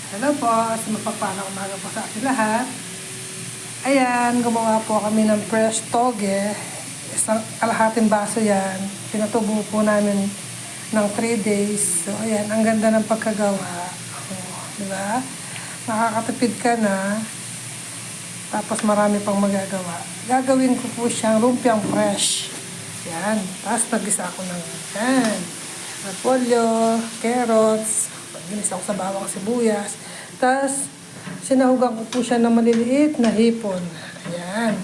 Hello po, sa mapagpalang umaga po sa ating lahat. Ayan, gumawa po kami ng fresh toge. Isang kalahating baso yan. Pinatubo po namin ng 3 days. So, ayan, ang ganda ng pagkagawa. Di ba? Nakakatipid ka na. Tapos marami pang magagawa. Gagawin ko po siyang lumpiang fresh. Yan. Tapos nag-isa ako ng yan. Repolyo, carrots, ginis ako sa bawang sibuyas. Tapos, sinahugan ko po siya ng maliliit na hipon. Ayan.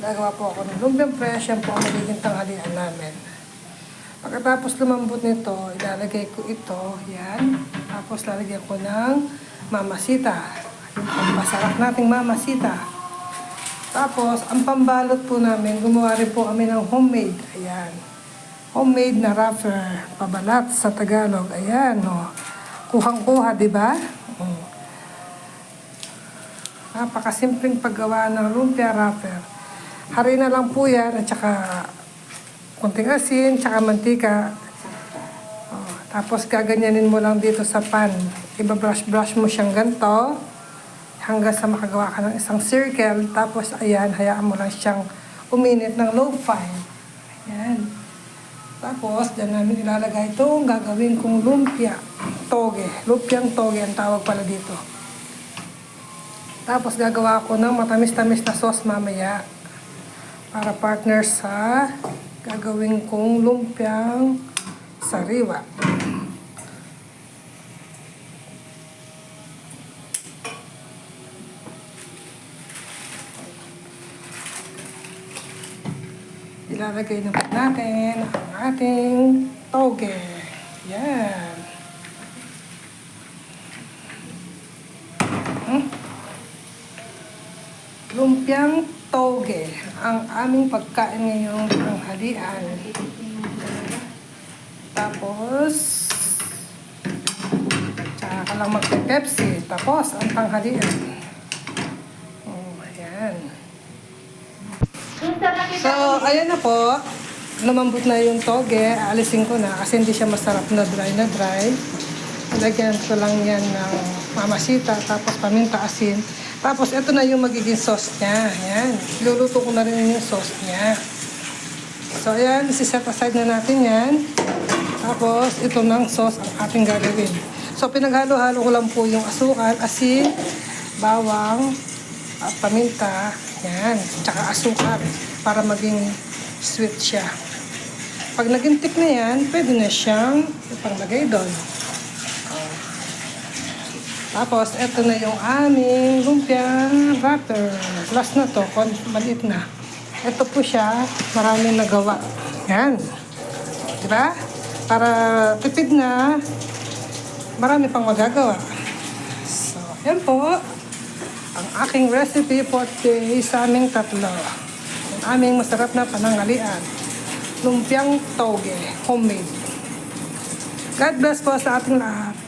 Magagawa po ako ng lumpiang fresh. Yan po ang magiging tanghalian namin. Pagkatapos lumambot nito, ilalagay ko ito. Yan. Tapos lalagyan ko ng mamasita. Yung pampasarap nating mamasita. Tapos, ang pambalot po namin, gumawa rin po kami ng homemade. Ayan. Homemade na wrapper, pabalat sa Tagalog. Ayan, no. Kuhang-kuha, di ba? Napakasimpleng paggawa ng lumpia wrapper. Harina lang po yan, at saka kunting asin, tsaka mantika. Tapos gaganyanin mo lang dito sa pan. Iba-brush-brush mo siyang ganito hanggang sa makagawa ka ng isang circle. Tapos, ayan, hayaan mo lang siyang uminit ng low fire. Ayan. Tapos, dyan namin ilalagay itong gagawin kong lumpia toge. Lumpiang toge ang tawag pala dito. Tapos, gagawa ako ng matamis-tamis na sauce mamaya para partner sa gagawin kong lumpiang sariwa. Ilalagay na po natin ang ating toge. Yan. Lumpiang toge. Ang aming pagkain ngayong tanghalian. Tapos, tsaka ka lang magpe-Pepsi. Tapos, ang tanghalian. Ayan. So, ayan na po. Lumambot na yung toge. Alisin ko na kasi hindi siya masarap na dry na dry. Lagyan ko lang yan ng mamasita, tapos paminta, asin. Tapos, ito na yung magiging sauce niya. Ayan. Luluto ko na rin yung sauce niya. So, ayan. Isi-set aside na natin yan. Tapos, ito ng sauce ang ating gagawin. So, pinaghalo-halo ko lang po yung asukal, asin, bawang, at paminta. Yan. Tsaka asukal para maging sweet siya. Pag naging thick na yan, pwede na siyang ipanglagay doon. Tapos, ito na yung aming lumpia wrapper. Last na to, maliit na. Ito po siya, maraming nagawa. Yan. Diba? Para tipid na, marami pang magagawa. So, yan po. Ang aking recipe for today sa aming tatlo. Ang aming masarap na pananghalian. Lumpiang toge, homemade. God bless po sa ating lahat.